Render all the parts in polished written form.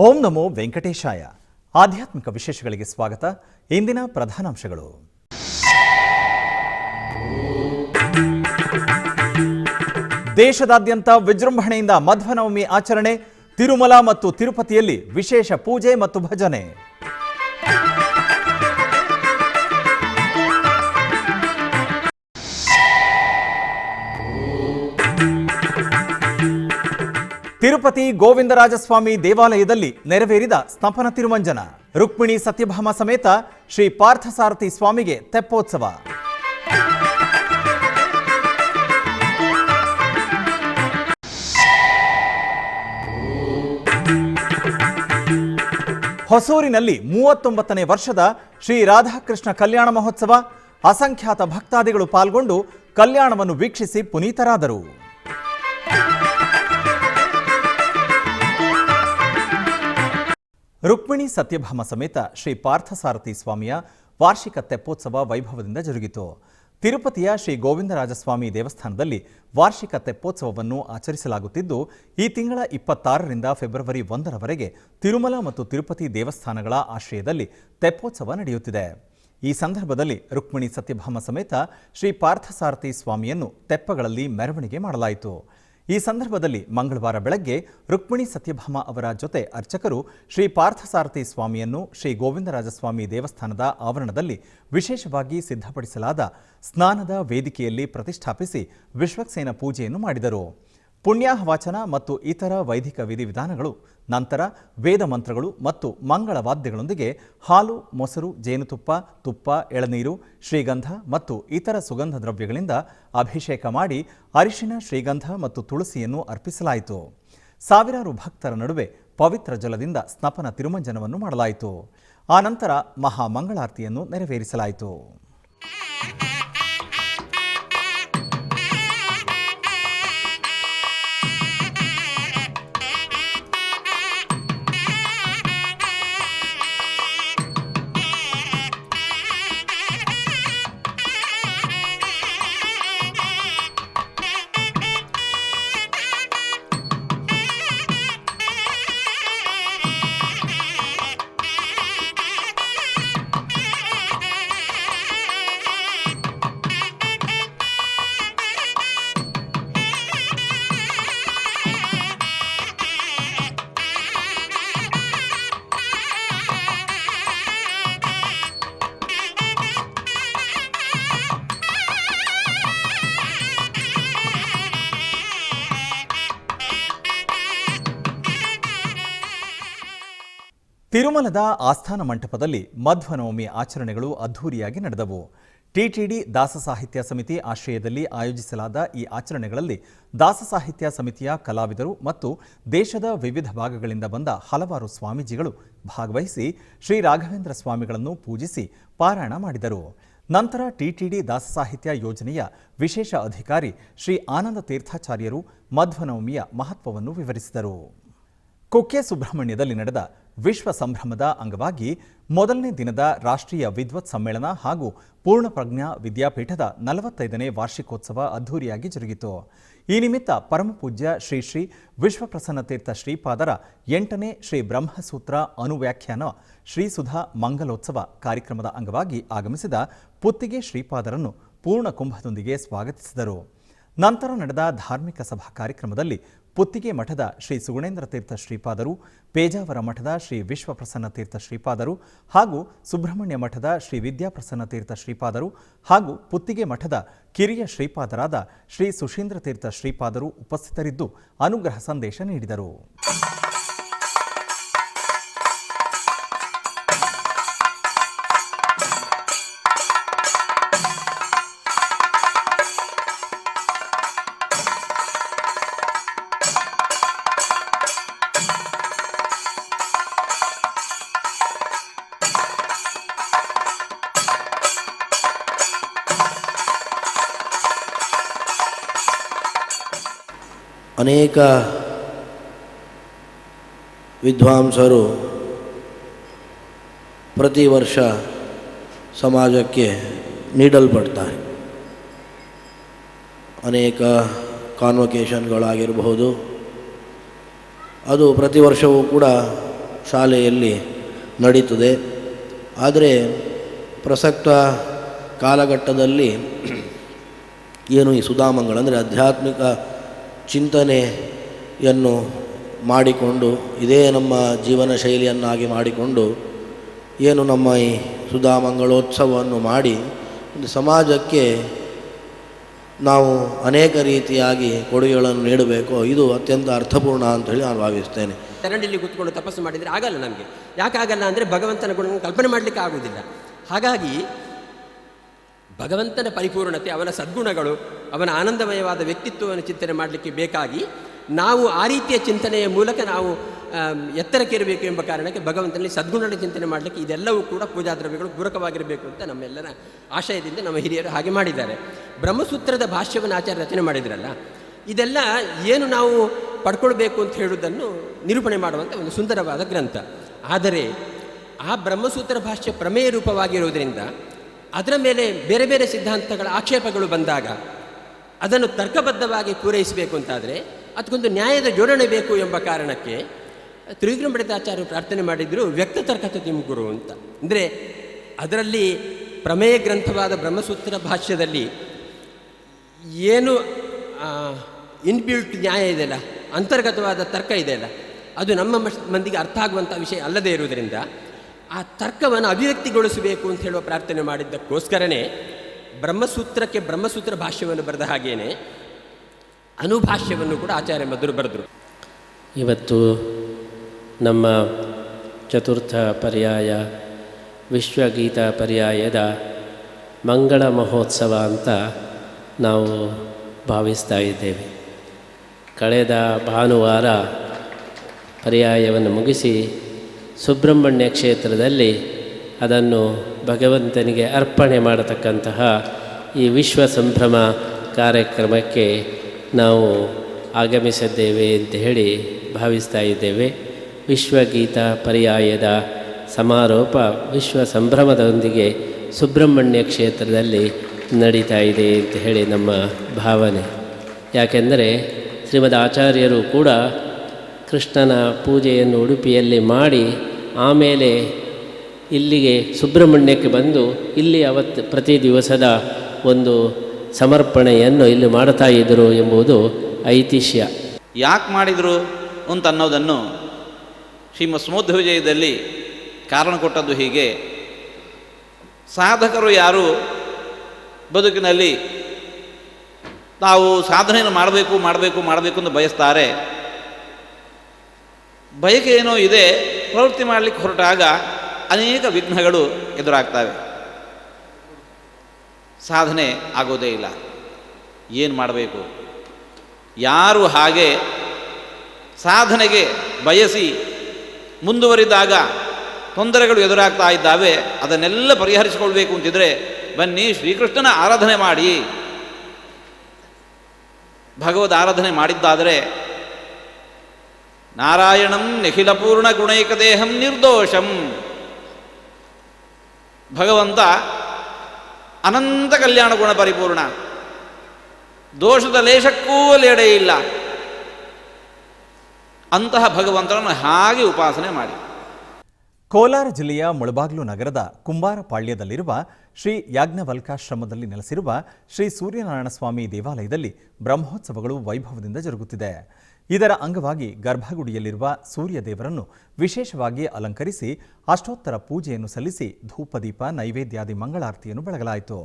ಓಂ ನಮೋ ವೆಂಕಟೇಶಾಯ. ಆಧ್ಯಾತ್ಮಿಕ ವಿಶೇಷಗಳಿಗೆ ಸ್ವಾಗತ. ಇಂದಿನ ಪ್ರಧಾನಾಂಶಗಳು. ದೇಶದಾದ್ಯಂತ ವಿಜೃಂಭಣೆಯಿಂದ ಮಧ್ವನವಮಿ ಆಚರಣೆ. ತಿರುಮಲ ಮತ್ತು ತಿರುಪತಿಯಲ್ಲಿ ವಿಶೇಷ ಪೂಜೆ ಮತ್ತು ಭಜನೆ. ತಿರುಪತಿ ಗೋವಿಂದರಾಜಸ್ವಾಮಿ ದೇವಾಲಯದಲ್ಲಿ ನೆರವೇರಿದ ಸ್ತಪನ ತಿರುಮಂಜನ. ರುಕ್ಮಿಣಿ ಸತ್ಯಭಾಮ ಸಮೇತ ಶ್ರೀ ಪಾರ್ಥಸಾರಥಿ ಸ್ವಾಮಿಗೆ ತೆಪ್ಪೋತ್ಸವ. ಹೊಸೂರಿನಲ್ಲಿ 39ನೇ ವರ್ಷದ ಶ್ರೀ ರಾಧಾಕೃಷ್ಣ ಕಲ್ಯಾಣ ಮಹೋತ್ಸವ. ಅಸಂಖ್ಯಾತ ಭಕ್ತಾದಿಗಳು ಪಾಲ್ಗೊಂಡು ಕಲ್ಯಾಣವನ್ನು ವೀಕ್ಷಿಸಿ ಪುನೀತರಾದರು. ರುಕ್ಮಿಣಿ ಸತ್ಯಭಾಮ ಸಮೇತ ಶ್ರೀ ಪಾರ್ಥಸಾರಥಿ ಸ್ವಾಮಿಯ ವಾರ್ಷಿಕ ತೆಪ್ಪೋತ್ಸವ ವೈಭವದಿಂದ ಜರುಗಿತು. ತಿರುಪತಿಯ ಶ್ರೀ ಗೋವಿಂದರಾಜಸ್ವಾಮಿ ದೇವಸ್ಥಾನದಲ್ಲಿ ವಾರ್ಷಿಕ ತೆಪ್ಪೋತ್ಸವವನ್ನು ಆಚರಿಸಲಾಗುತ್ತಿದ್ದು, ಈ ತಿಂಗಳ 26ರಿಂದ ಫೆಬ್ರವರಿ 1ರವರೆಗೆ ತಿರುಮಲ ಮತ್ತು ತಿರುಪತಿ ದೇವಸ್ಥಾನಗಳ ಆಶ್ರಯದಲ್ಲಿ ತೆಪ್ಪೋತ್ಸವ ನಡೆಯುತ್ತಿದೆ. ಈ ಸಂದರ್ಭದಲ್ಲಿ ರುಕ್ಮಿಣಿ ಸತ್ಯಭಾಮ ಸಮೇತ ಶ್ರೀ ಪಾರ್ಥಸಾರಥಿ ಸ್ವಾಮಿಯನ್ನು ತೆಪ್ಪಗಳಲ್ಲಿ ಮೆರವಣಿಗೆ ಮಾಡಲಾಯಿತು. ಈ ಸಂದರ್ಭದಲ್ಲಿ ಮಂಗಳವಾರ ಬೆಳಗ್ಗೆ ರುಕ್ಮಿಣಿ ಸತ್ಯಭಾಮ ಅವರ ಜೊತೆ ಅರ್ಚಕರು ಶ್ರೀ ಪಾರ್ಥಸಾರಥಿ ಸ್ವಾಮಿಯನ್ನು ಶ್ರೀ ಗೋವಿಂದರಾಜಸ್ವಾಮಿ ದೇವಸ್ಥಾನದ ಆವರಣದಲ್ಲಿ ವಿಶೇಷವಾಗಿ ಸಿದ್ಧಪಡಿಸಲಾದ ಸ್ನಾನದ ವೇದಿಕೆಯಲ್ಲಿ ಪ್ರತಿಷ್ಠಾಪಿಸಿ ವಿಶ್ವಕ್ಸೇನ ಪೂಜೆಯನ್ನು ಮಾಡಿದರು. ಪುಣ್ಯಾಹವಾಚನ ಮತ್ತು ಇತರ ವೈದಿಕ ವಿಧಿವಿಧಾನಗಳು ನಂತರ ವೇದ ಮಂತ್ರಗಳು ಮತ್ತು ಮಂಗಳ ವಾದ್ಯಗಳೊಂದಿಗೆ ಹಾಲು, ಮೊಸರು, ಜೇನುತುಪ್ಪ, ತುಪ್ಪ, ಎಳನೀರು, ಶ್ರೀಗಂಧ ಮತ್ತು ಇತರ ಸುಗಂಧ ದ್ರವ್ಯಗಳಿಂದ ಅಭಿಷೇಕ ಮಾಡಿ ಅರಿಶಿನ, ಶ್ರೀಗಂಧ ಮತ್ತು ತುಳಸಿಯನ್ನು ಅರ್ಪಿಸಲಾಯಿತು. ಸಾವಿರಾರು ಭಕ್ತರ ನಡುವೆ ಪವಿತ್ರ ಜಲದಿಂದ ಸ್ನಪನ ತಿರುಮಂಜನವನ್ನು ಮಾಡಲಾಯಿತು. ಆನಂತರ ಮಹಾಮಂಗಳಾರತಿಯನ್ನು ನೆರವೇರಿಸಲಾಯಿತು. ತಿರುಮಲದ ಆಸ್ಥಾನ ಮಂಟಪದಲ್ಲಿ ಮಧ್ವನವಮಿ ಆಚರಣೆಗಳು ಅದ್ಧೂರಿಯಾಗಿ ನಡೆದವು. ಟಿಟಿಡಿ ದಾಸ ಸಾಹಿತ್ಯ ಸಮಿತಿ ಆಶ್ರಯದಲ್ಲಿ ಆಯೋಜಿಸಲಾದ ಈ ಆಚರಣೆಗಳಲ್ಲಿ ದಾಸ ಸಾಹಿತ್ಯ ಸಮಿತಿಯ ಕಲಾವಿದರು ಮತ್ತು ದೇಶದ ವಿವಿಧ ಭಾಗಗಳಿಂದ ಬಂದ ಹಲವಾರು ಸ್ವಾಮೀಜಿಗಳು ಭಾಗವಹಿಸಿ ಶ್ರೀ ರಾಘವೇಂದ್ರ ಸ್ವಾಮಿಗಳನ್ನು ಪೂಜಿಸಿ ಪಾರಾಯಣ ಮಾಡಿದರು. ನಂತರ ಟಿಟಿಡಿ ದಾಸ ಸಾಹಿತ್ಯ ಯೋಜನೆಯ ವಿಶೇಷ ಅಧಿಕಾರಿ ಶ್ರೀ ಆನಂದ ತೀರ್ಥಾಚಾರ್ಯರು ಮಧ್ವನವಮಿಯ ಮಹತ್ವವನ್ನು ವಿವರಿಸಿದರು. ಕುಕ್ಕೆ ಸುಬ್ರಹ್ಮಣ್ಯದಲ್ಲಿ ನಡೆದ ವಿಶ್ವ ಸಂಭ್ರಮದ ಅಂಗವಾಗಿ ಮೊದಲನೇ ದಿನದ ರಾಷ್ಟ್ರೀಯ ವಿದ್ವತ್ ಸಮ್ಮೇಳನ ಹಾಗೂ ಪೂರ್ಣಪ್ರಜ್ಞಾ ವಿದ್ಯಾಪೀಠದ 45ನೇ ವಾರ್ಷಿಕೋತ್ಸವ ಅದ್ಧೂರಿಯಾಗಿ ಜರುಗಿತು. ಈ ನಿಮಿತ್ತ ಪರಮಪೂಜ್ಯ ಶ್ರೀ ಶ್ರೀ ವಿಶ್ವಪ್ರಸನ್ನತೀರ್ಥ ಶ್ರೀಪಾದರ 8ನೇ ಶ್ರೀ ಬ್ರಹ್ಮಸೂತ್ರ ಅನುವ್ಯಾಖ್ಯಾನ ಶ್ರೀಸುಧಾ ಮಂಗಲೋತ್ಸವ ಕಾರ್ಯಕ್ರಮದ ಅಂಗವಾಗಿ ಆಗಮಿಸಿದ ಪುತ್ತಿಗೆ ಶ್ರೀಪಾದರನ್ನು ಪೂರ್ಣ ಕುಂಭದೊಂದಿಗೆ ಸ್ವಾಗತಿಸಿದರು. ನಂತರ ನಡೆದ ಧಾರ್ಮಿಕ ಸಭಾ ಕಾರ್ಯಕ್ರಮದಲ್ಲಿ ಪುತ್ತಿಗೆ ಮಠದ ಶ್ರೀ ಸುಗುಣೇಂದ್ರ ತೀರ್ಥ ಶ್ರೀಪಾದರು, ಪೇಜಾವರ ಮಠದ ಶ್ರೀ ವಿಶ್ವಪ್ರಸನ್ನ ತೀರ್ಥ ಶ್ರೀಪಾದರು ಹಾಗೂ ಸುಬ್ರಹ್ಮಣ್ಯ ಮಠದ ಶ್ರೀ ವಿದ್ಯಾಪ್ರಸನ್ನ ತೀರ್ಥ ಶ್ರೀಪಾದರು ಹಾಗೂ ಪುತ್ತಿಗೆ ಮಠದ ಕಿರಿಯ ಶ್ರೀಪಾದರಾದ ಶ್ರೀ ಸುಶೀಂದ್ರ ತೀರ್ಥ ಶ್ರೀಪಾದರು ಉಪಸ್ಥಿತರಿದ್ದು ಅನುಗ್ರಹ ಸಂದೇಶ ನೀಡಿದರು. ಅನೇಕ ವಿದ್ವಾಂಸರು ಪ್ರತಿ ವರ್ಷ ಸಮಾಜಕ್ಕೆ ನೀಡಲ್ಪಡ್ತಾರೆ. ಅನೇಕ ಕಾನ್ವೊಕೇಷನ್ಗಳಾಗಿರಬಹುದು. ಅದು ಪ್ರತಿ ವರ್ಷವೂ ಕೂಡ ಶಾಲೆಯಲ್ಲಿ ನಡೀತದೆ. ಆದರೆ ಪ್ರಸಕ್ತ ಕಾಲಘಟ್ಟದಲ್ಲಿ ಏನು ಈ ಸುಧಾಮಂಗಳ ಅಂದರೆ ಆಧ್ಯಾತ್ಮಿಕ ಚಿಂತನೆಯನ್ನು ಮಾಡಿಕೊಂಡು ಇದೇ ನಮ್ಮ ಜೀವನ ಶೈಲಿಯನ್ನಾಗಿ ಮಾಡಿಕೊಂಡು ಏನು ನಮ್ಮ ಈ ಸುಧಾಮಂಗಳೋತ್ಸವವನ್ನು ಮಾಡಿ ಒಂದು ಸಮಾಜಕ್ಕೆ ನಾವು ಅನೇಕ ರೀತಿಯಾಗಿ ಕೊಡುಗೆಗಳನ್ನು ನೀಡಬೇಕು. ಇದು ಅತ್ಯಂತ ಅರ್ಥಪೂರ್ಣ ಅಂತ ಹೇಳಿ ನಾನು ಭಾವಿಸ್ತೇನೆ. ಚರಂಡಿಲಿ ಕೂತ್ಕೊಂಡು ತಪಸ್ಸು ಮಾಡಿದರೆ ಆಗಲ್ಲ ನಮಗೆ. ಯಾಕಾಗಲ್ಲ ಅಂದರೆ ಭಗವಂತನ ಗುಣವನ್ನು ಕಲ್ಪನೆ ಮಾಡಲಿಕ್ಕೆ ಆಗುವುದಿಲ್ಲ. ಹಾಗಾಗಿ ಭಗವಂತನ ಪರಿಪೂರ್ಣತೆ, ಅವನ ಸದ್ಗುಣಗಳು, ಅವನ ಆನಂದಮಯವಾದ ವ್ಯಕ್ತಿತ್ವವನ್ನು ಚಿಂತನೆ ಮಾಡಲಿಕ್ಕೆ ಬೇಕಾಗಿ ನಾವು ಆ ರೀತಿಯ ಚಿಂತನೆಯ ಮೂಲಕ ನಾವು ಎತ್ತರಕ್ಕಿರಬೇಕು ಎಂಬ ಕಾರಣಕ್ಕೆ ಭಗವಂತನಲ್ಲಿ ಸದ್ಗುಣಗಳ ಚಿಂತನೆ ಮಾಡಲಿಕ್ಕೆ ಇದೆಲ್ಲವೂ ಕೂಡ ಪೂಜಾ ದ್ರವ್ಯಗಳು ಪೂರಕವಾಗಿರಬೇಕು ಅಂತ ನಮ್ಮೆಲ್ಲರ ಆಶಯದಿಂದ ನಮ್ಮ ಹಿರಿಯರು ಹಾಗೆ ಮಾಡಿದ್ದಾರೆ. ಬ್ರಹ್ಮಸೂತ್ರದ ಭಾಷ್ಯವನ್ನು ಆಚಾರ್ಯ ರಚನೆ ಮಾಡಿದ್ರಲ್ಲ, ಇದೆಲ್ಲ ಏನು ನಾವು ಪಡ್ಕೊಳ್ಬೇಕು ಅಂತ ಹೇಳುವುದನ್ನು ನಿರೂಪಣೆ ಮಾಡುವಂಥ ಒಂದು ಸುಂದರವಾದ ಗ್ರಂಥ. ಆದರೆ ಆ ಬ್ರಹ್ಮಸೂತ್ರ ಭಾಷ್ಯ ಪ್ರಮೇಯ ರೂಪವಾಗಿರುವುದರಿಂದ ಅದರ ಮೇಲೆ ಬೇರೆ ಬೇರೆ ಸಿದ್ಧಾಂತಗಳ ಆಕ್ಷೇಪಗಳು ಬಂದಾಗ ಅದನ್ನು ತರ್ಕಬದ್ಧವಾಗಿ ಪೂರೈಸಬೇಕು ಅಂತಾದರೆ ಅದಕ್ಕೊಂದು ನ್ಯಾಯದ ಜೋಡಣೆ ಬೇಕು ಎಂಬ ಕಾರಣಕ್ಕೆ ತ್ರಿವಿಕ್ರಮಪಂಡಿತಾಚಾರ್ಯರು ಪ್ರಾರ್ಥನೆ ಮಾಡಿದ್ರು ವ್ಯಕ್ತ ತರ್ಕತ ತಿಮ್ಮಗುರು ಅಂತ. ಅಂದರೆ ಅದರಲ್ಲಿ ಪ್ರಮೇಯ ಗ್ರಂಥವಾದ ಬ್ರಹ್ಮಸೂತ್ರ ಭಾಷ್ಯದಲ್ಲಿ ಏನು ಇನ್ಬಿಲ್ಟ್ ನ್ಯಾಯ ಇದೆಯಲ್ಲ, ಅಂತರ್ಗತವಾದ ತರ್ಕ ಇದೆಯಲ್ಲ, ಅದು ನಮ್ಮ ಮಂದಿಗೆ ಅರ್ಥ ಆಗುವಂಥ ವಿಷಯ ಅಲ್ಲದೇ ಇರುವುದರಿಂದ ಆ ತರ್ಕವನ್ನು ಅಭಿವ್ಯಕ್ತಿಗೊಳಿಸಬೇಕು ಅಂತ ಹೇಳುವ ಪ್ರಾರ್ಥನೆ ಮಾಡಿದ್ದಕ್ಕೋಸ್ಕರನೇ ಬ್ರಹ್ಮಸೂತ್ರಕ್ಕೆ ಬ್ರಹ್ಮಸೂತ್ರ ಭಾಷ್ಯವನ್ನು ಬರೆದ ಹಾಗೇನೆ ಅನುಭಾಷ್ಯವನ್ನು ಕೂಡ ಆಚಾರ್ಯ ಮಧ್ವರು ಬರೆದರು. ಇವತ್ತು ನಮ್ಮ ಚತುರ್ಥ ಪರ್ಯಾಯ ವಿಶ್ವಗೀತಾ ಪರ್ಯಾಯದ ಮಂಗಳ ಮಹೋತ್ಸವ ಅಂತ ನಾವು ಭಾವಿಸ್ತಾ ಇದ್ದೇವೆ. ಕಳೆದ ಭಾನುವಾರ ಪರ್ಯಾಯವನ್ನು ಮುಗಿಸಿ ಸುಬ್ರಹ್ಮಣ್ಯ ಕ್ಷೇತ್ರದಲ್ಲಿ ಅದನ್ನು ಭಗವಂತನಿಗೆ ಅರ್ಪಣೆ ಮಾಡತಕ್ಕಂತಹ ಈ ವಿಶ್ವ ಸಂಭ್ರಮ ಕಾರ್ಯಕ್ರಮಕ್ಕೆ ನಾವು ಆಗಮಿಸಿದ್ದೇವೆ ಅಂತ ಹೇಳಿ ಭಾವಿಸ್ತಾ ಇದ್ದೇವೆ. ವಿಶ್ವಗೀತಾ ಪರ್ಯಾಯದ ಸಮಾರೋಪ ವಿಶ್ವ ಸಂಭ್ರಮದೊಂದಿಗೆ ಸುಬ್ರಹ್ಮಣ್ಯ ಕ್ಷೇತ್ರದಲ್ಲಿ ನಡೀತಾ ಇದೆ ಅಂತ ಹೇಳಿ ನಮ್ಮ ಭಾವನೆ. ಯಾಕೆಂದರೆ ಶ್ರೀಮದ್ ಆಚಾರ್ಯರು ಕೂಡ ಕೃಷ್ಣನ ಪೂಜೆಯನ್ನು ಉಡುಪಿಯಲ್ಲಿ ಮಾಡಿ ಆಮೇಲೆ ಇಲ್ಲಿಗೆ ಸುಬ್ರಹ್ಮಣ್ಯಕ್ಕೆ ಬಂದು ಇಲ್ಲಿ ಪ್ರತಿ ದಿವಸದ ಒಂದು ಸಮರ್ಪಣೆಯನ್ನು ಇಲ್ಲಿ ಮಾಡ್ತಾ ಇದ್ದರು ಎಂಬುದು ಐತಿಹ್ಯ. ಯಾಕೆ ಮಾಡಿದರು ಅಂತ ಅನ್ನೋದನ್ನು ಶ್ರೀಮದ್ ಸುಮಧ್ವ ವಿಜಯದಲ್ಲಿ ಕಾರಣ ಕೊಟ್ಟದ್ದು ಹೀಗೆ. ಸಾಧಕರು ಯಾರು ಬದುಕಿನಲ್ಲಿ ತಾವು ಸಾಧನೆಯನ್ನು ಮಾಡಬೇಕು ಎಂದು ಬಯಸ್ತಾರೆ, ಬಯಕೆ ಏನೋ ಇದೆ, ಪ್ರವೃತ್ತಿ ಮಾಡಲಿಕ್ಕೆ ಹೊರಟಾಗ ಅನೇಕ ವಿಘ್ನಗಳು ಎದುರಾಗ್ತವೆ, ಸಾಧನೆ ಆಗೋದೇ ಇಲ್ಲ. ಏನು ಮಾಡಬೇಕು? ಯಾರು ಹಾಗೆ ಸಾಧನೆಗೆ ಬಯಸಿ ಮುಂದುವರಿದಾಗ ತೊಂದರೆಗಳು ಎದುರಾಗ್ತಾ ಇದ್ದಾವೆ, ಅದನ್ನೆಲ್ಲ ಪರಿಹರಿಸಿಕೊಳ್ಬೇಕು ಅಂತಿದ್ರೆ ಬನ್ನಿ ಶ್ರೀಕೃಷ್ಣನ ಆರಾಧನೆ ಮಾಡಿ. ಭಗವದ್ ಆರಾಧನೆ ಮಾಡಿದ್ದಾದರೆ ನಾರಾಯಣಂ ನಿಖಿಲಪೂರ್ಣ ಗುಣೈಕದೇಹಂ ನಿರ್ದೋಷಂ, ಭಗವಂತ ಅನಂತ ಕಲ್ಯಾಣ ಗುಣ ಪರಿಪೂರ್ಣ, ದೋಷದ ಲೇಷಕ್ಕೂ ಲೇಡೆ ಇಲ್ಲ. ಅಂತಹ ಭಗವಂತನನ್ನು ಹಾಗೆ ಉಪಾಸನೆ ಮಾಡಿ. ಕೋಲಾರ ಜಿಲ್ಲೆಯ ಮುಳಬಾಗಿಲು ನಗರದ ಕುಂಬಾರಪಾಳ್ಯದಲ್ಲಿರುವ ಶ್ರೀ ಯಾಜ್ಞವಲ್ಕಾಶ್ರಮದಲ್ಲಿ ನೆಲೆಸಿರುವ ಶ್ರೀ ಸೂರ್ಯನಾರಾಯಣ ಸ್ವಾಮಿ ದೇವಾಲಯದಲ್ಲಿ ಬ್ರಹ್ಮೋತ್ಸವಗಳು ವೈಭವದಿಂದ ಜರುಗುತ್ತಿದೆ. ಇದರ ಅಂಗವಾಗಿ ಗರ್ಭಗುಡಿಯಲ್ಲಿರುವ ಸೂರ್ಯ ದೇವರನ್ನು ವಿಶೇಷವಾಗಿ ಅಲಂಕರಿಸಿ ಅಷ್ಟೋತ್ತರ ಪೂಜೆಯನ್ನು ಸಲ್ಲಿಸಿ ಧೂಪದೀಪ ನೈವೇದ್ಯಾದಿ ಮಂಗಳಾರತಿಯನ್ನು ಬೆಳಗಲಾಯಿತು.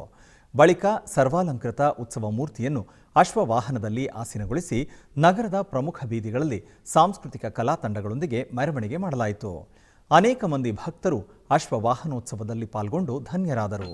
ಬಳಿಕ ಸರ್ವಾಲಂಕೃತ ಉತ್ಸವ ಮೂರ್ತಿಯನ್ನು ಅಶ್ವವಾಹನದಲ್ಲಿ ಆಸೀನಗೊಳಿಸಿ ನಗರದ ಪ್ರಮುಖ ಬೀದಿಗಳಲ್ಲಿ ಸಾಂಸ್ಕೃತಿಕ ಕಲಾ ತಂಡಗಳೊಂದಿಗೆ ಮೆರವಣಿಗೆ ಮಾಡಲಾಯಿತು. ಅನೇಕ ಮಂದಿ ಭಕ್ತರು ಅಶ್ವವಾಹನೋತ್ಸವದಲ್ಲಿ ಪಾಲ್ಗೊಂಡು ಧನ್ಯರಾದರು.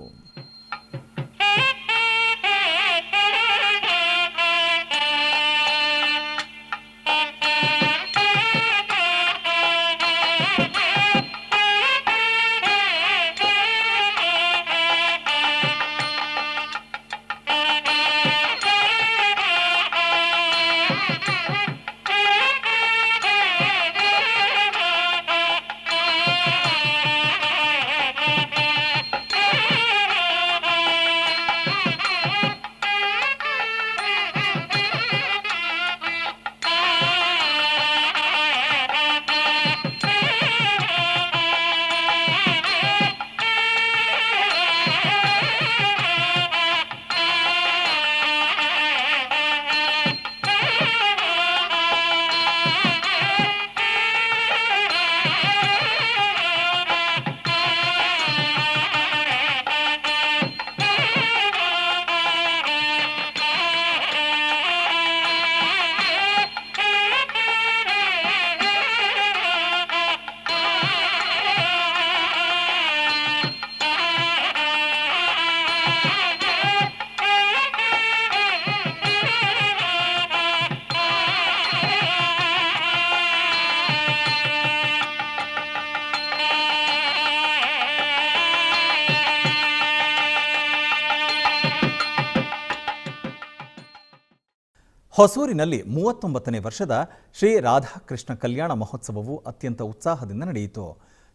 ಹೊಸೂರಿನಲ್ಲಿ 39ನೇ ವರ್ಷದ ಶ್ರೀ ರಾಧಾಕೃಷ್ಣ ಕಲ್ಯಾಣ ಮಹೋತ್ಸವವು ಅತ್ಯಂತ ಉತ್ಸಾಹದಿಂದ ನಡೆಯಿತು.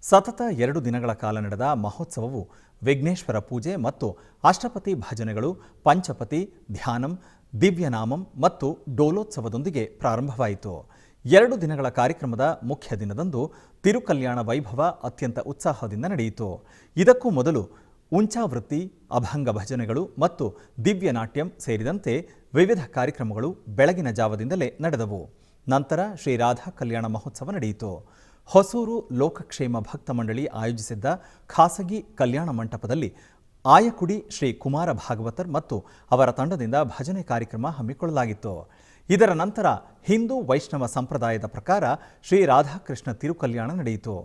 ಸತತ 2 ದಿನಗಳ ಕಾಲ ನಡೆದ ಮಹೋತ್ಸವವು ವಿಘ್ನೇಶ್ವರ ಪೂಜೆ ಮತ್ತು ಅಷ್ಟಪತಿ ಭಜನೆಗಳು, ಪಂಚಪತಿ, ಧ್ಯಾನಂ, ದಿವ್ಯನಾಮಂ ಮತ್ತು ಡೋಲೋತ್ಸವದೊಂದಿಗೆ ಪ್ರಾರಂಭವಾಯಿತು. 2 ದಿನಗಳ ಕಾರ್ಯಕ್ರಮದ ಮುಖ್ಯ ದಿನದಂದು ತಿರುಕಲ್ಯಾಣ ವೈಭವ ಅತ್ಯಂತ ಉತ್ಸಾಹದಿಂದ ನಡೆಯಿತು. ಇದಕ್ಕೂ ಮೊದಲು ಉಂಚಾವೃತ್ತಿ, ಅಭಂಗ ಭಜನೆಗಳು ಮತ್ತು ದಿವ್ಯನಾಟ್ಯಂ ಸೇರಿದಂತೆ ವಿವಿಧ ಕಾರ್ಯಕ್ರಮಗಳು ಬೆಳಗಿನ ಜಾವದಿಂದಲೇ ನಡೆದವು. ನಂತರ ಶ್ರೀ ರಾಧಾ ಕಲ್ಯಾಣ ಮಹೋತ್ಸವ ನಡೆಯಿತು. ಹೊಸೂರು ಲೋಕಕ್ಷೇಮ ಭಕ್ತ ಮಂಡಳಿ ಆಯೋಜಿಸಿದ್ದ ಖಾಸಗಿ ಕಲ್ಯಾಣ ಮಂಟಪದಲ್ಲಿ ಆಯಕುಡಿ ಶ್ರೀ ಕುಮಾರ ಭಾಗವತರ್ ಮತ್ತು ಅವರ ತಂಡದಿಂದ ಭಜನೆ ಕಾರ್ಯಕ್ರಮ ಹಮ್ಮಿಕೊಳ್ಳಲಾಗಿತ್ತು. ಇದರ ನಂತರ ಹಿಂದೂ ವೈಷ್ಣವ ಸಂಪ್ರದಾಯದ ಪ್ರಕಾರ ಶ್ರೀ ರಾಧಾಕೃಷ್ಣ ತಿರುಕಲ್ಯಾಣ ನಡೆಯಿತು.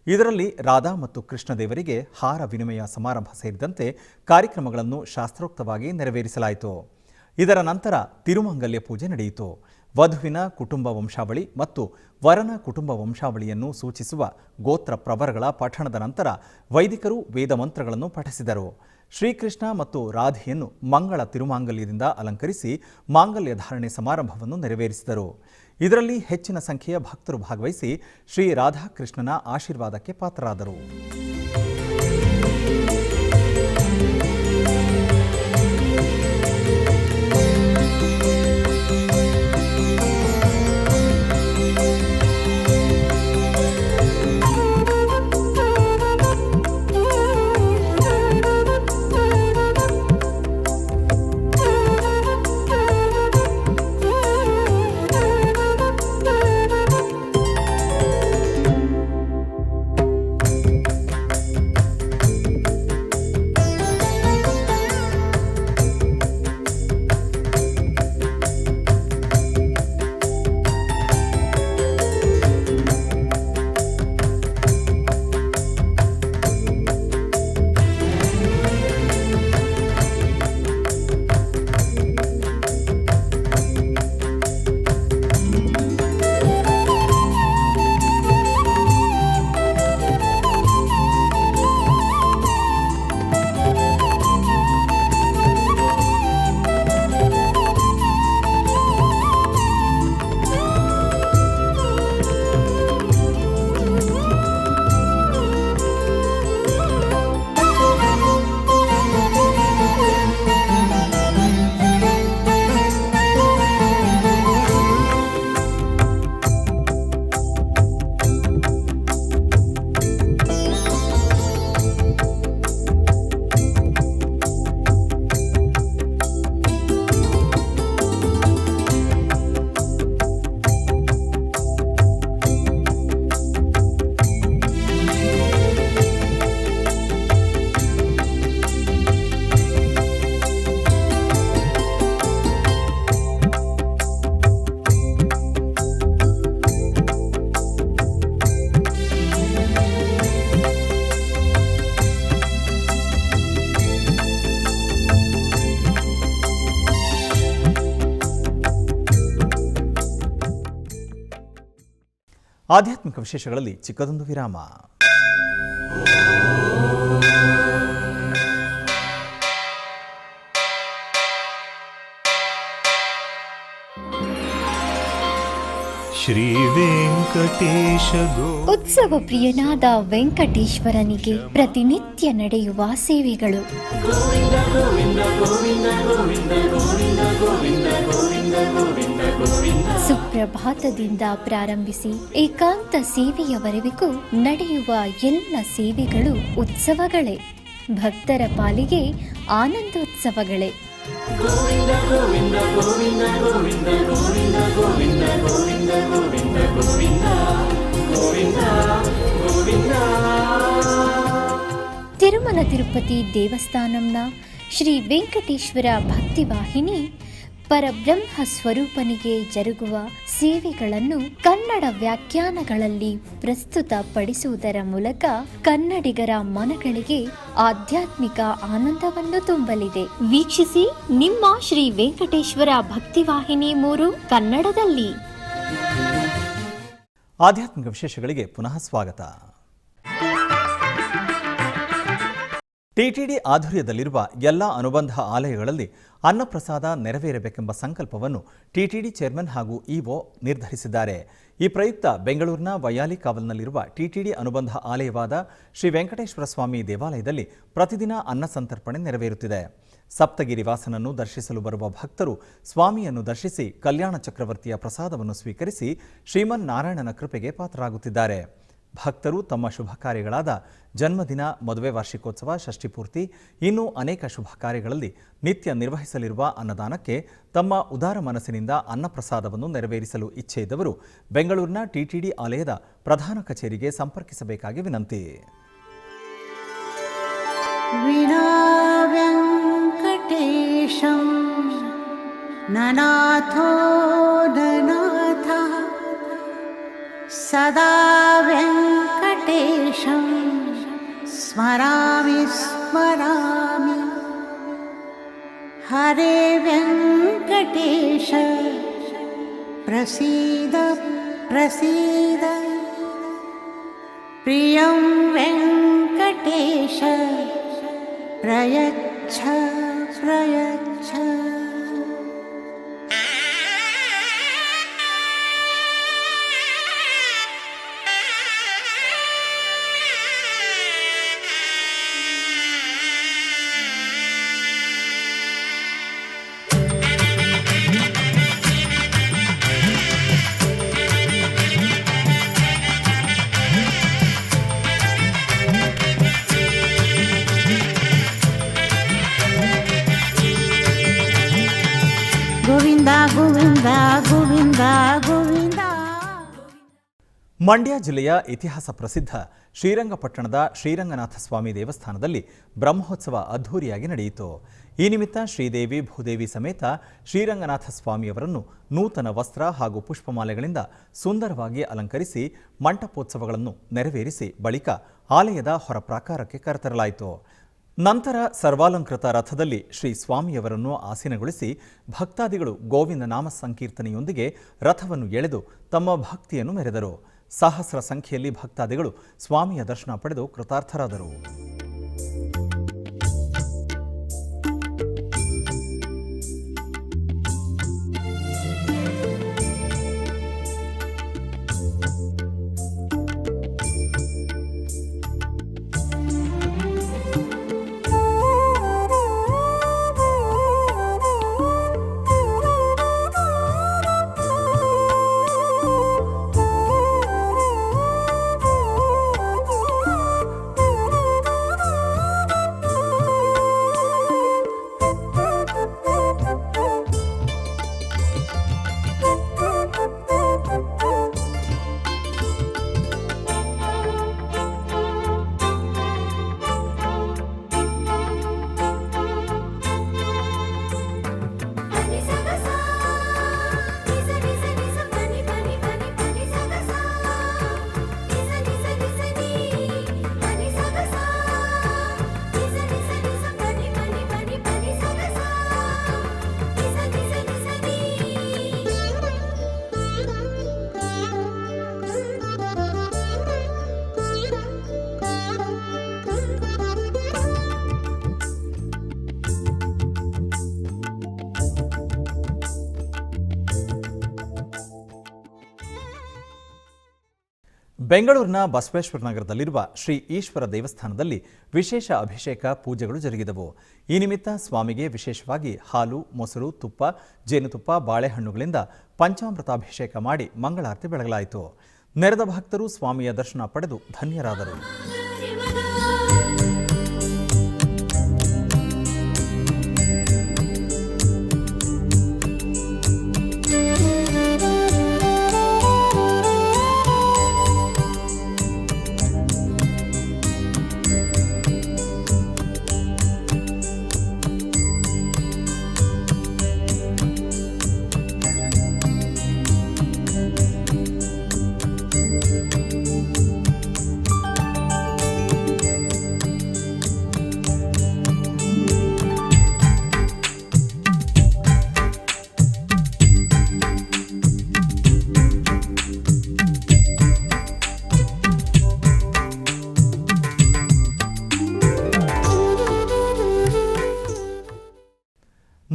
ಇದರಲ್ಲಿ ರಾಧಾ ಮತ್ತು ಕೃಷ್ಣದೇವರಿಗೆ ಹಾರ ವಿನಿಮಯ ಸಮಾರಂಭ ಸೇರಿದಂತೆ ಕಾರ್ಯಕ್ರಮಗಳನ್ನು ಶಾಸ್ತ್ರೋಕ್ತವಾಗಿ ನೆರವೇರಿಸಲಾಯಿತು. ಇದರ ನಂತರ ತಿರುಮಂಗಲ್ಯ ಪೂಜೆ ನಡೆಯಿತು. ವಧುವಿನ ಕುಟುಂಬ ವಂಶಾವಳಿ ಮತ್ತು ವರನ ಕುಟುಂಬ ವಂಶಾವಳಿಯನ್ನು ಸೂಚಿಸುವ ಗೋತ್ರ ಪ್ರವರಗಳ ಪಠಣದ ನಂತರ ವೈದಿಕರು ವೇದ ಮಂತ್ರಗಳನ್ನು ಪಠಿಸಿದರು. ಶ್ರೀಕೃಷ್ಣ ಮತ್ತು ರಾಧೆಯನ್ನು ಮಂಗಳ ತಿರುಮಾಂಗಲ್ಯದಿಂದ ಅಲಂಕರಿಸಿ ಮಾಂಗಲ್ಯ ಧಾರಣೆ ಸಮಾರಂಭವನ್ನು ನೆರವೇರಿಸಿದರು. ಇದರಲ್ಲಿ ಹೆಚ್ಚಿನ ಸಂಖ್ಯೆಯ ಭಕ್ತರು ಭಾಗವಹಿಸಿ ಶ್ರೀ ರಾಧಾಕೃಷ್ಣನ ಆಶೀರ್ವಾದಕ್ಕೆ ಪಾತ್ರರಾದರು. ಆಧ್ಯಾತ್ಮಿಕ ವಿಶೇಷಗಳಲ್ಲಿ ಚಿಕ್ಕದೊಂದು ವಿರಾಮ. ಶ್ರೀ ವೆಂಕಟೇಶ ಉತ್ಸವ ಪ್ರಿಯನಾದ ವೆಂಕಟೇಶ್ವರನಿಗೆ ಪ್ರತಿನಿತ್ಯ ನಡೆಯುವ ಸೇವೆಗಳು. ಸುಪ್ರಭಾತದಿಂದ ಪ್ರಾರಂಭಿಸಿ ಏಕಾಂತ ಸೇವೆಯವರೆಗೂ ನಡೆಯುವ ಎಲ್ಲ ಸೇವೆಗಳು ಉತ್ಸವಗಳೇ. ಭಕ್ತರ ಪಾಲಿಗೆ ಆನಂದೋತ್ಸವಗಳೇ. ತಿರುಮಲ ತಿರುಪತಿ ದೇವಸ್ಥಾನಂನ ಶ್ರೀ ವೆಂಕಟೇಶ್ವರ ಭಕ್ತಿವಾಹಿನಿ ಪರಬ್ರಹ್ಮ ಸ್ವರೂಪನಿಗೆ ಜರುಗುವ ಸೇವೆಗಳನ್ನು ಕನ್ನಡ ವ್ಯಾಖ್ಯಾನಗಳಲ್ಲಿ ಪ್ರಸ್ತುತಪಡಿಸುವುದರ ಮೂಲಕ ಕನ್ನಡಿಗರ ಮನಗಳಿಗೆ ಆಧ್ಯಾತ್ಮಿಕ ಆನಂದವನ್ನು ತುಂಬಲಿದೆ. ವೀಕ್ಷಿಸಿ ನಿಮ್ಮ ಶ್ರೀ ವೆಂಕಟೇಶ್ವರ ಭಕ್ತಿವಾಹಿನಿ 3 ಕನ್ನಡದಲ್ಲಿ. ಆಧ್ಯಾತ್ಮಿಕ ವಿಶೇಷಗಳಿಗೆ ಪುನಃ ಸ್ವಾಗತ. ಟಿಟಿಡಿ ಆಧ್ವರ್ಯದಲ್ಲಿರುವ ಎಲ್ಲ ಅನುಬಂಧ ಆಲಯಗಳಲ್ಲಿ ಅನ್ನಪ್ರಸಾದ ನೆರವೇರಬೇಕೆಂಬ ಸಂಕಲ್ಪವನ್ನು ಟಿಟಿಡಿ ಚೇರ್ಮನ್ ಹಾಗೂ ಇಒ ನಿರ್ಧರಿಸಿದ್ದಾರೆ. ಈ ಪ್ರಯುಕ್ತ ಬೆಂಗಳೂರಿನ ವೈಯಾಲಿ ಕಾವಲ್ನಲ್ಲಿರುವ ಟಿಟಿಡಿ ಅನುಬಂಧ ಆಲಯವಾದ ಶ್ರೀ ವೆಂಕಟೇಶ್ವರ ಸ್ವಾಮಿ ದೇವಾಲಯದಲ್ಲಿ ಪ್ರತಿದಿನ ಅನ್ನ ಸಂತರ್ಪಣೆ ನೆರವೇರುತ್ತಿದೆ. ಸಪ್ತಗಿರಿ ವಾಸನನ್ನು ದರ್ಶಿಸಲು ಬರುವ ಭಕ್ತರು ಸ್ವಾಮಿಯನ್ನು ದರ್ಶಿಸಿ ಕಲ್ಯಾಣ ಚಕ್ರವರ್ತಿಯ ಪ್ರಸಾದವನ್ನು ಸ್ವೀಕರಿಸಿ ಶ್ರೀಮನ್ನಾರಾಯಣನ ಕೃಪೆಗೆ ಪಾತ್ರರಾಗುತ್ತಿದ್ದಾರೆ. ಭಕ್ತರು ತಮ್ಮ ಶುಭ ಕಾರ್ಯಗಳಾದ ಜನ್ಮದಿನ, ಮದುವೆ ವಾರ್ಷಿಕೋತ್ಸವ, ಷಷ್ಠಿಪೂರ್ತಿ ಇನ್ನೂ ಅನೇಕ ಶುಭ ಕಾರ್ಯಗಳಲ್ಲಿ ನಿತ್ಯ ನಿರ್ವಹಿಸಲಿರುವ ಅನ್ನದಾನಕ್ಕೆ ತಮ್ಮ ಉದಾರ ಮನಸ್ಸಿನಿಂದ ಅನ್ನಪ್ರಸಾದವನ್ನು ನೆರವೇರಿಸಲು ಇಚ್ಛೆ ಇದ್ದವರು ಬೆಂಗಳೂರಿನ ಟಿಟಿಡಿ ಆಲಯದ ಪ್ರಧಾನ ಕಚೇರಿಗೆ ಸಂಪರ್ಕಿಸಬೇಕಾಗಿ ವಿನಂತಿ. ವೆಂಕಟೇಶಂ ನನಾಥೋ ನನಾಥ ಸದಾ ವೆಂಕಟೇಶಂ ಸ್ಮರಾಮಿ ಸ್ಮರಾಮಿ. ಹರೇ ವೆಂಕಟೇಶ ಪ್ರಸೀದ ಪ್ರಸೀದ. ಪ್ರಿಯಂ ವೆಂಕಟೇಶ ಪ್ರಯಚ್ಛ ಪ್ರಯಚ್ಛ. ಗೋವಿಂದ ಗೋವಿಂದ ಗೋವಿಂದ ಗೋವಿಂದ. ಮಂಡ್ಯ ಜಿಲ್ಲೆಯ ಇತಿಹಾಸ ಪ್ರಸಿದ್ಧ ಶ್ರೀರಂಗಪಟ್ಟಣದ ಶ್ರೀರಂಗನಾಥ ಸ್ವಾಮಿ ದೇವಸ್ಥಾನದಲ್ಲಿ ಬ್ರಹ್ಮೋತ್ಸವ ಅದ್ಧೂರಿಯಾಗಿ ನಡೆಯಿತು. ಈ ನಿಮಿತ್ತ ಶ್ರೀದೇವಿ ಭೂದೇವಿ ಸಮೇತ ಶ್ರೀರಂಗನಾಥ ಸ್ವಾಮಿಯವರನ್ನು ನೂತನ ವಸ್ತ್ರ ಹಾಗೂ ಪುಷ್ಪಮಾಲೆಗಳಿಂದ ಸುಂದರವಾಗಿ ಅಲಂಕರಿಸಿ ಮಂಟಪೋತ್ಸವಗಳನ್ನು ನೆರವೇರಿಸಿ ಬಳಿಕ ಆಲಯದ ಹೊರ ಪ್ರಾಕಾರಕ್ಕೆ ಕರೆತರಲಾಯಿತು. ನಂತರ ಸರ್ವಾಲಂಕೃತ ರಥದಲ್ಲಿ ಶ್ರೀ ಸ್ವಾಮಿಯವರನ್ನು ಆಸೀನಗೊಳಿಸಿ ಭಕ್ತಾದಿಗಳು ಗೋವಿಂದ ನಾಮ ಸಂಕೀರ್ತನೆಯೊಂದಿಗೆ ರಥವನ್ನು ಎಳೆದು ತಮ್ಮ ಭಕ್ತಿಯನ್ನು ಮೆರೆದರು. ಸಹಸ್ರ ಸಂಖ್ಯೆಯಲ್ಲಿ ಭಕ್ತಾದಿಗಳು ಸ್ವಾಮಿಯ ದರ್ಶನ ಪಡೆದು ಕೃತಾರ್ಥರಾದರು. ಬೆಂಗಳೂರಿನ ಬಸವೇಶ್ವರ ನಗರದಲ್ಲಿರುವ ಶ್ರೀ ಈಶ್ವರ ದೇವಸ್ಥಾನದಲ್ಲಿ ವಿಶೇಷ ಅಭಿಷೇಕ ಪೂಜೆಗಳು ಜರುಗಿದವು. ಈ ನಿಮಿತ್ತ ಸ್ವಾಮಿಗೆ ವಿಶೇಷವಾಗಿ ಹಾಲು, ಮೊಸರು, ತುಪ್ಪ, ಜೇನುತುಪ್ಪ, ಬಾಳೆಹಣ್ಣುಗಳಿಂದ ಪಂಚಾಮೃತಾಭಿಷೇಕ ಮಾಡಿ ಮಂಗಳಾರತಿ ಬೆಳಗಲಾಯಿತು. ನೆರೆದ ಭಕ್ತರು ಸ್ವಾಮಿಯ ದರ್ಶನ ಪಡೆದು ಧನ್ಯರಾದರು.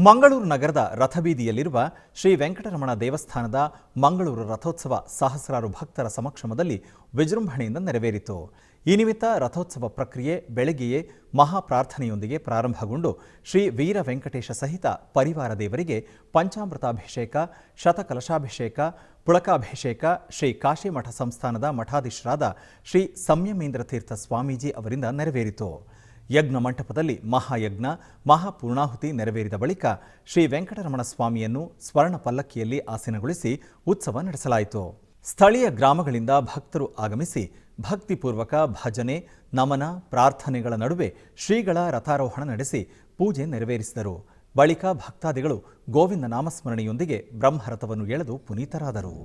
ಮಂಗಳೂರು ನಗರದ ರಥಬೀದಿಯಲ್ಲಿರುವ ಶ್ರೀ ವೆಂಕಟರಮಣ ದೇವಸ್ಥಾನದ ಮಂಗಳೂರು ರಥೋತ್ಸವ ಸಹಸ್ರಾರು ಭಕ್ತರ ಸಮಕ್ಷಮದಲ್ಲಿ ವಿಜೃಂಭಣೆಯಿಂದ ನೆರವೇರಿತು. ಈ ನಿಮಿತ್ತ ರಥೋತ್ಸವ ಪ್ರಕ್ರಿಯೆ ಬೆಳಗ್ಗೆಯೇ ಮಹಾಪ್ರಾರ್ಥನೆಯೊಂದಿಗೆ ಪ್ರಾರಂಭಗೊಂಡು ಶ್ರೀ ವೀರ ವೆಂಕಟೇಶ ಸಹಿತ ಪರಿವಾರ ದೇವರಿಗೆ ಪಂಚಾಮೃತಾಭಿಷೇಕ, ಶತಕಲಶಾಭಿಷೇಕ, ಪುಳಕಾಭಿಷೇಕ ಶ್ರೀ ಕಾಶಿಮಠ ಸಂಸ್ಥಾನದ ಮಠಾಧೀಶರಾದ ಶ್ರೀ ಸಂಯಮೇಂದ್ರ ತೀರ್ಥ ಸ್ವಾಮೀಜಿ ಅವರಿಂದ ನೆರವೇರಿತು. ಯಜ್ಞ ಮಂಟಪದಲ್ಲಿ ಮಹಾಯಜ್ಞ, ಮಹಾಪೂರ್ಣಾಹುತಿ ನೆರವೇರಿದ ಬಳಿಕ ಶ್ರೀ ವೆಂಕಟರಮಣ ಸ್ವಾಮಿಯನ್ನು ಸ್ವರ್ಣ ಪಲ್ಲಕ್ಕಿಯಲ್ಲಿ ಆಸೀನಗೊಳಿಸಿ ಉತ್ಸವ ನಡೆಸಲಾಯಿತು. ಸ್ಥಳೀಯ ಗ್ರಾಮಗಳಿಂದ ಭಕ್ತರು ಆಗಮಿಸಿ ಭಕ್ತಿಪೂರ್ವಕ ಭಜನೆ, ನಮನ, ಪ್ರಾರ್ಥನೆಗಳ ನಡುವೆ ಶ್ರೀಗಳ ರಥಾರೋಹಣ ನಡೆಸಿ ಪೂಜೆ ನೆರವೇರಿಸಿದರು. ಬಳಿಕ ಭಕ್ತಾದಿಗಳು ಗೋವಿಂದ ನಾಮಸ್ಮರಣೆಯೊಂದಿಗೆ ಬ್ರಹ್ಮರಥವನ್ನು ಎಳೆದು ಪುನೀತರಾದರು.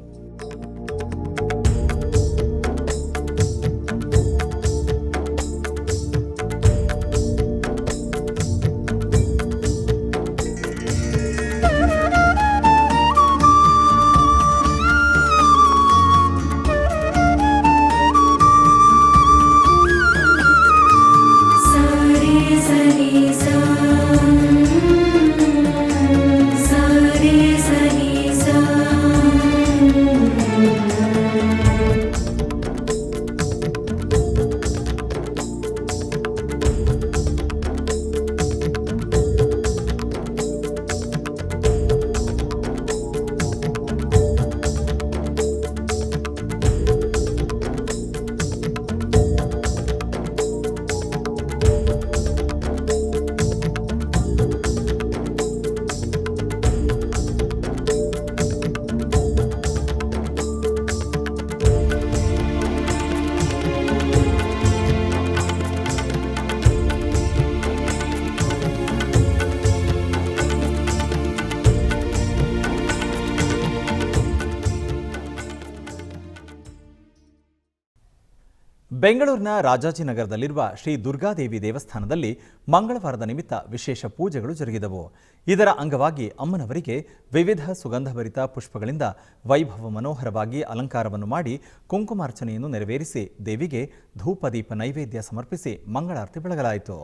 ಬೆಂಗಳೂರಿನ ರಾಜಾಜಿನಗರದಲ್ಲಿರುವ ಶ್ರೀ ದುರ್ಗಾದೇವಿ ದೇವಸ್ಥಾನದಲ್ಲಿ ಮಂಗಳವಾರದ ನಿಮಿತ್ತ ವಿಶೇಷ ಪೂಜೆಗಳು ಜರುಗಿದವು. ಇದರ ಅಂಗವಾಗಿ ಅಮ್ಮನವರಿಗೆ ವಿವಿಧ ಸುಗಂಧಭರಿತ ಪುಷ್ಪಗಳಿಂದ ವೈಭವ ಮನೋಹರವಾಗಿ ಅಲಂಕಾರವನ್ನು ಮಾಡಿ ಕುಂಕುಮಾರ್ಚನೆಯನ್ನು ನೆರವೇರಿಸಿ ದೇವಿಗೆ ಧೂಪದೀಪ ನೈವೇದ್ಯ ಸಮರ್ಪಿಸಿ ಮಂಗಳಾರತಿ ಬೆಳಗಲಾಯಿತು.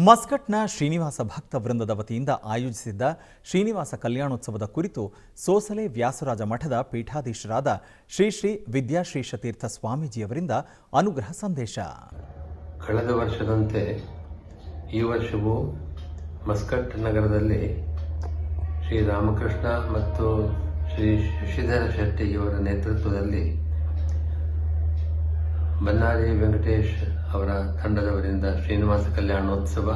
ಮಸ್ಕಟ್ನ ಶ್ರೀನಿವಾಸ ಭಕ್ತ ವೃಂದದ ವತಿಯಿಂದ ಆಯೋಜಿಸಿದ್ದ ಶ್ರೀನಿವಾಸ ಕಲ್ಯಾಣೋತ್ಸವದ ಕುರಿತು ಸೋಸಲೆ ವ್ಯಾಸರಾಜ ಮಠದ ಪೀಠಾಧೀಶರಾದ ಶ್ರೀ ಶ್ರೀ ವಿದ್ಯಾಶ್ರೀಶ ತೀರ್ಥ ಸ್ವಾಮೀಜಿಯವರಿಂದ ಅನುಗ್ರಹ ಸಂದೇಶ. ಕಳೆದ ವರ್ಷದಂತೆ ಈ ವರ್ಷವೂ ಮಸ್ಕಟ್ ನಗರದಲ್ಲಿ ಶ್ರೀ ರಾಮಕೃಷ್ಣ ಮತ್ತು ಶ್ರೀ ಶಶಿಧರ ಶೆಟ್ಟಿಯವರ ನೇತೃತ್ವದಲ್ಲಿ ಬನ್ನಾರಿ ವೆಂಕಟೇಶ್ ಅವರ ತಂಡದವರಿಂದ ಶ್ರೀನಿವಾಸ ಕಲ್ಯಾಣೋತ್ಸವ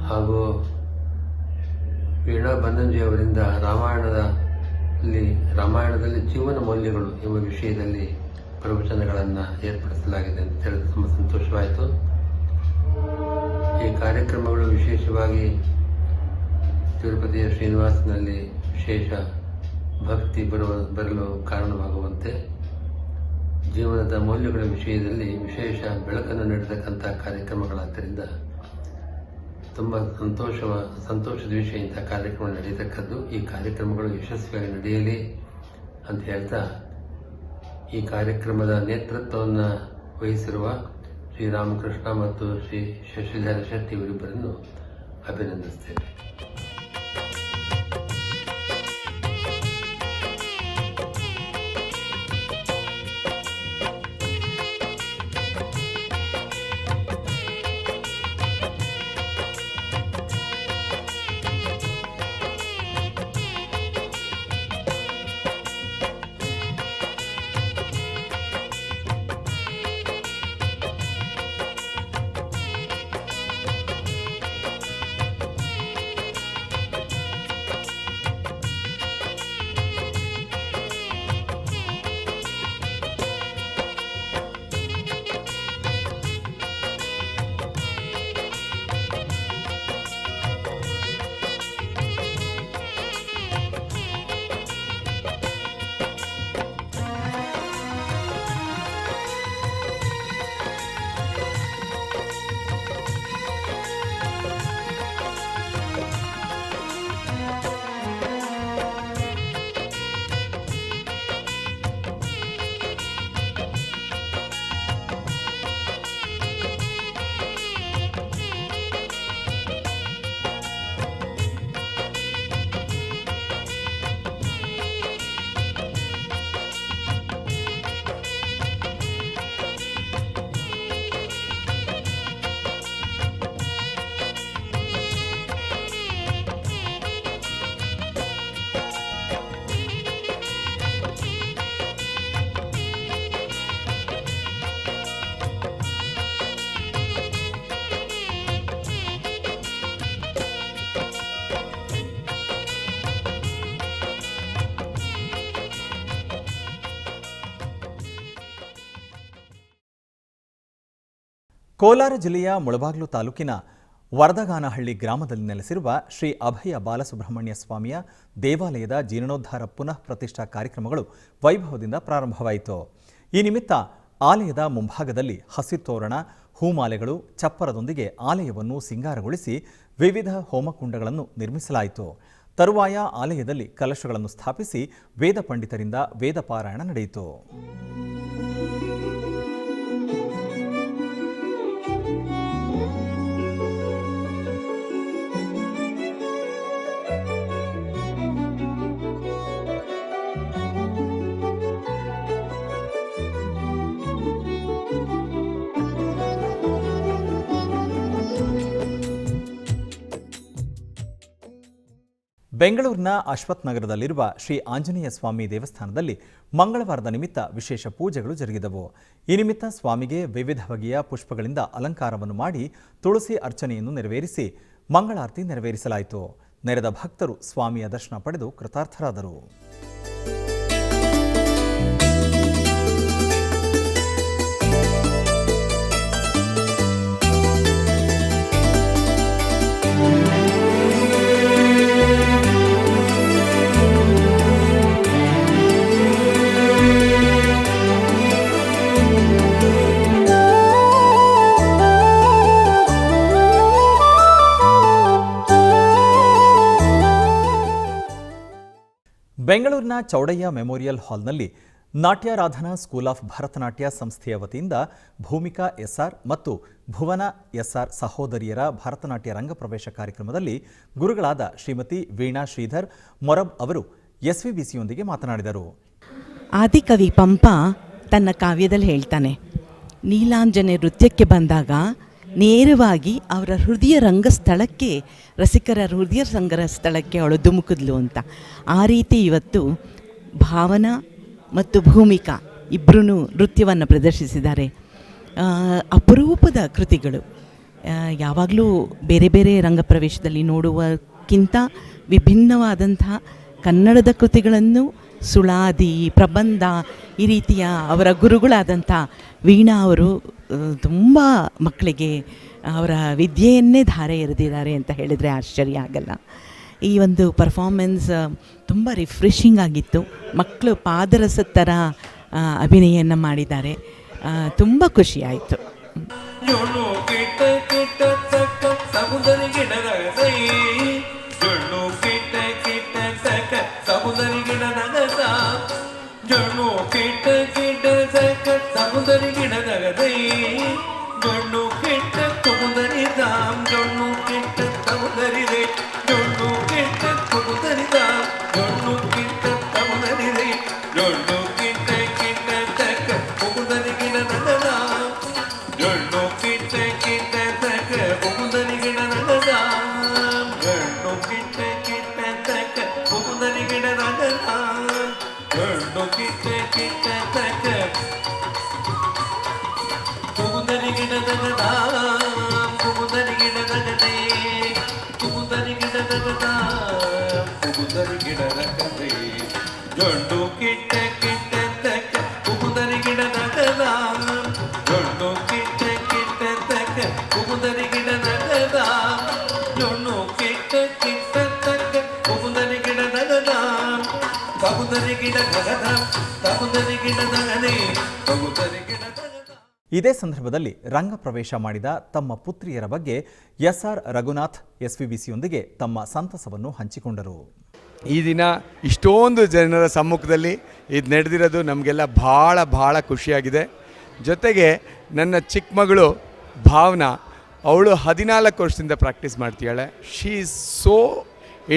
ಹಾಗೂ ವೀಣಾ ಬನ್ನಂಜಿಯವರಿಂದ ರಾಮಾಯಣದಲ್ಲಿ ಜೀವನ ಮೌಲ್ಯಗಳು ಎಂಬ ವಿಷಯದಲ್ಲಿ ಪ್ರವಚನಗಳನ್ನು ಏರ್ಪಡಿಸಲಾಗಿದೆ ಅಂತ ಹೇಳಿದ್ರೆ ತುಂಬ ಸಂತೋಷವಾಯಿತು. ಈ ಕಾರ್ಯಕ್ರಮಗಳು ವಿಶೇಷವಾಗಿ ತಿರುಪತಿಯ ಶ್ರೀನಿವಾಸನಲ್ಲಿ ವಿಶೇಷ ಭಕ್ತಿ ಬರಲು ಕಾರಣವಾಗುವಂತೆ ಜೀವನದ ಮೌಲ್ಯಗಳ ವಿಷಯದಲ್ಲಿ ವಿಶೇಷ ಬೆಳಕನ್ನು ನೀಡತಕ್ಕಂಥ ಕಾರ್ಯಕ್ರಮಗಳಾದ್ದರಿಂದ ತುಂಬ ಸಂತೋಷದ ವಿಷಯ ಇಂಥ ಕಾರ್ಯಕ್ರಮ ನಡೆಯತಕ್ಕದ್ದು. ಈ ಕಾರ್ಯಕ್ರಮಗಳು ಯಶಸ್ವಿಯಾಗಿ ನಡೆಯಲಿ ಅಂತ ಹೇಳ್ತಾ ಈ ಕಾರ್ಯಕ್ರಮದ ನೇತೃತ್ವವನ್ನು ವಹಿಸಿರುವ ಶ್ರೀರಾಮಕೃಷ್ಣ ಮತ್ತು ಶ್ರೀ ಶಶಿಧರ ಶೆಟ್ಟಿ ಇವರಿಬ್ಬರನ್ನು ಅಭಿನಂದಿಸ್ತೇವೆ. ಕೋಲಾರ ಜಿಲ್ಲೆಯ ಮುಳಬಾಗಿಲು ತಾಲೂಕಿನ ವರದಗಾನಹಳ್ಳಿ ಗ್ರಾಮದಲ್ಲಿ ನೆಲೆಸಿರುವ ಶ್ರೀ ಅಭಯ ಬಾಲಸುಬ್ರಹ್ಮಣ್ಯ ಸ್ವಾಮಿಯ ದೇವಾಲಯದ ಜೀರ್ಣೋದ್ಧಾರ ಪುನಃ ಪ್ರತಿಷ್ಠಾ ಕಾರ್ಯಕ್ರಮಗಳು ವೈಭವದಿಂದ ಪ್ರಾರಂಭವಾಯಿತು. ಈ ನಿಮಿತ್ತ ಆಲಯದ ಮುಂಭಾಗದಲ್ಲಿ ಹಸಿತೋರಣ, ಹೂಮಾಲೆಗಳು, ಚಪ್ಪರದೊಂದಿಗೆ ಆಲಯವನ್ನು ಸಿಂಗಾರಗೊಳಿಸಿ ವಿವಿಧ ಹೋಮಕುಂಡಗಳನ್ನು ನಿರ್ಮಿಸಲಾಯಿತು. ತರುವಾಯ ಆಲಯದಲ್ಲಿ ಕಲಶಗಳನ್ನು ಸ್ಥಾಪಿಸಿ ವೇದ ಪಂಡಿತರಿಂದ ವೇದ ಪಾರಾಯಣ ನಡೆಯಿತು. ಬೆಂಗಳೂರಿನ ಅಶ್ವಥ್ ನಗರದಲ್ಲಿರುವ ಶ್ರೀ ಆಂಜನೇಯ ಸ್ವಾಮಿ ದೇವಸ್ಥಾನದಲ್ಲಿ ಮಂಗಳವಾರದ ನಿಮಿತ್ತ ವಿಶೇಷ ಪೂಜೆಗಳು ಜರುಗಿದವು. ಈ ನಿಮಿತ್ತ ಸ್ವಾಮಿಗೆ ವಿವಿಧ ಬಗೆಯ ಪುಷ್ಪಗಳಿಂದ ಅಲಂಕಾರವನ್ನು ಮಾಡಿ ತುಳಸಿ ಅರ್ಚನೆಯನ್ನು ನೆರವೇರಿಸಿ ಮಂಗಳಾರತಿ ನೆರವೇರಿಸಲಾಯಿತು. ನೆರೆದ ಭಕ್ತರು ಸ್ವಾಮಿಯ ದರ್ಶನ ಪಡೆದು ಕೃತಾರ್ಥರಾದರು. ಬೆಂಗಳೂರಿನ ಚೌಡಯ್ಯ ಮೆಮೋರಿಯಲ್ ಹಾಲ್ನಲ್ಲಿ ನಾಟ್ಯಾರಾಧನಾ ಸ್ಕೂಲ್ ಆಫ್ ಭರತನಾಟ್ಯ ಸಂಸ್ಥೆಯ ವತಿಯಿಂದ ಭೂಮಿಕಾ ಎಸ್ಆರ್ ಮತ್ತು ಭುವನ ಎಸ್ಆರ್ ಸಹೋದರಿಯರ ಭರತನಾಟ್ಯ ರಂಗಪ್ರವೇಶ ಕಾರ್ಯಕ್ರಮದಲ್ಲಿ ಗುರುಗಳಾದ ಶ್ರೀಮತಿ ವೀಣಾ ಶ್ರೀಧರ್ ಮೊರಬ್ ಅವರು ಎಸ್ವಿಬಿಸಿಯೊಂದಿಗೆ ಮಾತನಾಡಿದರು. ಆದಿಕವಿ ಪಂಪ ತನ್ನ ಕಾವ್ಯದಲ್ಲಿ ಹೇಳ್ತಾನೆ, ನೀಲಾಂಜನೆ ನೃತ್ಯಕ್ಕೆ ಬಂದಾಗ ನೇರವಾಗಿ ಅವರ ಹೃದಯ ರಂಗಸ್ಥಳಕ್ಕೆ, ರಸಿಕರ ಹೃದಯ ರಂಗಸ್ಥಳಕ್ಕೆ ಅವಳು ಧುಮುಕಿದ್ಲು ಅಂತ. ಆ ರೀತಿ ಇವತ್ತು ಭಾವನಾ ಮತ್ತು ಭೂಮಿಕಾ ಇಬ್ಬರೂ ನೃತ್ಯವನ್ನು ಪ್ರದರ್ಶಿಸಿದ್ದಾರೆ. ಅಪರೂಪದ ಕೃತಿಗಳು. ಯಾವಾಗಲೂ ಬೇರೆ ಬೇರೆ ರಂಗಪ್ರವೇಶದಲ್ಲಿ ನೋಡುವಕ್ಕಿಂತ ವಿಭಿನ್ನವಾದಂಥ ಕನ್ನಡದ ಕೃತಿಗಳನ್ನು ಸುಳಾದಿ, ಪ್ರಬಂಧ, ಈ ರೀತಿಯ ಅವರ ಗುರುಗಳಾದಂಥ ವೀಣಾ ಅವರು ತುಂಬ ಮಕ್ಕಳಿಗೆ ಅವರ ವಿದ್ಯೆಯನ್ನೇ ಧಾರೆ ಎರೆದಿದ್ದಾರೆ ಅಂತ ಹೇಳಿದರೆ ಆಶ್ಚರ್ಯ ಆಗಲ್ಲ. ಈ ಒಂದು ಪರ್ಫಾರ್ಮೆನ್ಸ್ ತುಂಬ ರಿಫ್ರೆಶಿಂಗ್ ಆಗಿತ್ತು. ಮಕ್ಕಳು ಪಾದರಸದ ಥರ ಅಭಿನಯವನ್ನು ಮಾಡಿದ್ದಾರೆ. ತುಂಬ ಖುಷಿಯಾಯಿತು. ಇದೇ ಸಂದರ್ಭದಲ್ಲಿ ರಂಗ ಪ್ರವೇಶ ಮಾಡಿದ ತಮ್ಮ ಪುತ್ರಿಯರ ಬಗ್ಗೆ ಎಸ್ಆರ್ ರಘುನಾಥ್ ಎಸ್ವಿಬಿಸಿಯೊಂದಿಗೆ ತಮ್ಮ ಸಂತಸವನ್ನು ಹಂಚಿಕೊಂಡರು. ಈ ದಿನ ಇಷ್ಟೊಂದು ಜನರ ಸಮ್ಮುಖದಲ್ಲಿ ಇದು ನಡೆದಿರೋದು ನಮಗೆಲ್ಲ ಭಾಳ ಖುಷಿಯಾಗಿದೆ. ಜೊತೆಗೆ ನನ್ನ ಚಿಕ್ಕ ಮಗಳು ಭಾವನಾ, ಅವಳು 14 ವರ್ಷದಿಂದ ಪ್ರಾಕ್ಟೀಸ್ ಮಾಡ್ತಿದ್ದಾಳೆ. She is so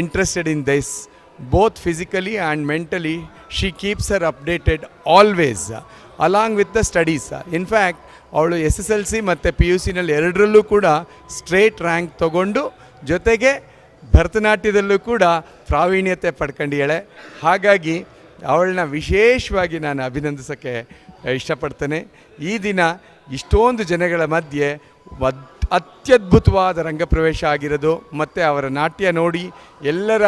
interested in this, both physically and mentally. She keeps her updated always along with the studies. In fact ಅವಳು SSLC ಮತ್ತು PUC ಎರಡರಲ್ಲೂ ಕೂಡ ಸ್ಟ್ರೇಟ್ ರ್ಯಾಂಕ್ ತಗೊಂಡು ಜೊತೆಗೆ ಭರತನಾಟ್ಯದಲ್ಲೂ ಕೂಡ ಪ್ರಾವೀಣ್ಯತೆ ಪಡ್ಕೊಂಡಿದ್ದಾಳೆ. ಹಾಗಾಗಿ ಅವಳನ್ನ ವಿಶೇಷವಾಗಿ ನಾನು ಅಭಿನಂದಿಸೋಕ್ಕೆ ಇಷ್ಟಪಡ್ತೇನೆ. ಈ ದಿನ ಇಷ್ಟೊಂದು ಜನಗಳ ಮಧ್ಯೆ ಅತ್ಯದ್ಭುತವಾದ ರಂಗಪ್ರವೇಶ ಆಗಿರೋದು ಮತ್ತು ಅವರ ನಾಟ್ಯ ನೋಡಿ ಎಲ್ಲರ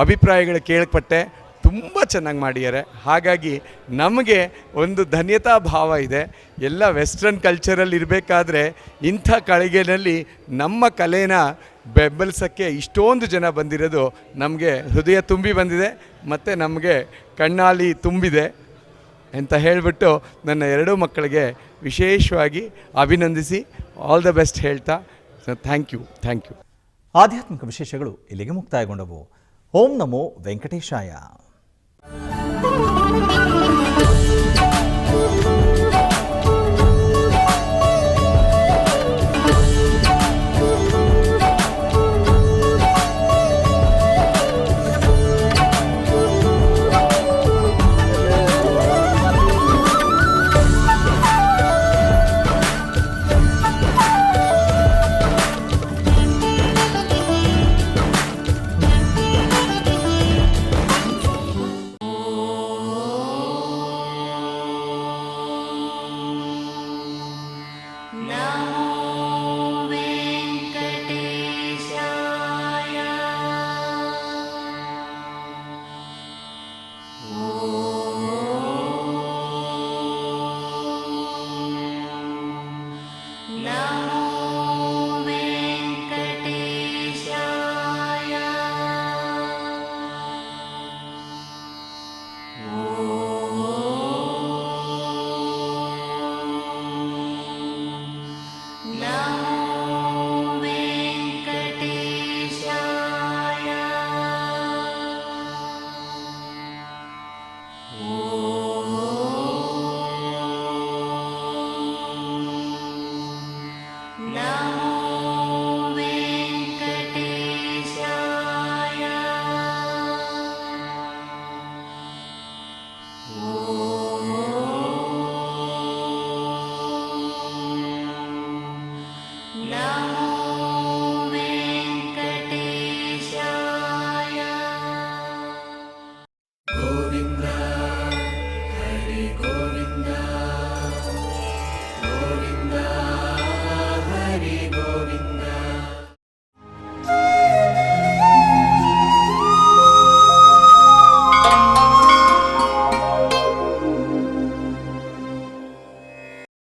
ಅಭಿಪ್ರಾಯಗಳು ಕೇಳಲ್ಪಟ್ಟೆ. ತುಂಬ ಚೆನ್ನಾಗಿ ಮಾಡಿದ್ದಾರೆ. ಹಾಗಾಗಿ ನಮಗೆ ಒಂದು ಧನ್ಯತಾ ಭಾವ ಇದೆ. ಎಲ್ಲ ವೆಸ್ಟರ್ನ್ ಕಲ್ಚರಲ್ಲಿ ಇರಬೇಕಾದ್ರೆ ಇಂಥ ಕಳಿಗೆನಲ್ಲಿ ನಮ್ಮ ಕಲೆನ ಬೆಂಬಲಿಸೋಕ್ಕೆ ಇಷ್ಟೊಂದು ಜನ ಬಂದಿರೋದು ನಮಗೆ ಹೃದಯ ತುಂಬಿ ಬಂದಿದೆ ಮತ್ತು ನಮಗೆ ಕಣ್ಣಾಲಿ ತುಂಬಿದೆ ಅಂತ ಹೇಳಿಬಿಟ್ಟು ನನ್ನ ಎರಡೂ ಮಕ್ಕಳಿಗೆ ವಿಶೇಷವಾಗಿ ಅಭಿನಂದಿಸಿ ಆಲ್ ದ ಬೆಸ್ಟ್ ಹೇಳ್ತಾ ಥ್ಯಾಂಕ್ ಯು. ಆಧ್ಯಾತ್ಮಿಕ ವಿಶೇಷಗಳು ಇಲ್ಲಿಗೆ ಮುಕ್ತಾಯಗೊಂಡವು. ಓಂ ನಮೋ ವೆಂಕಟೇಶಾಯ.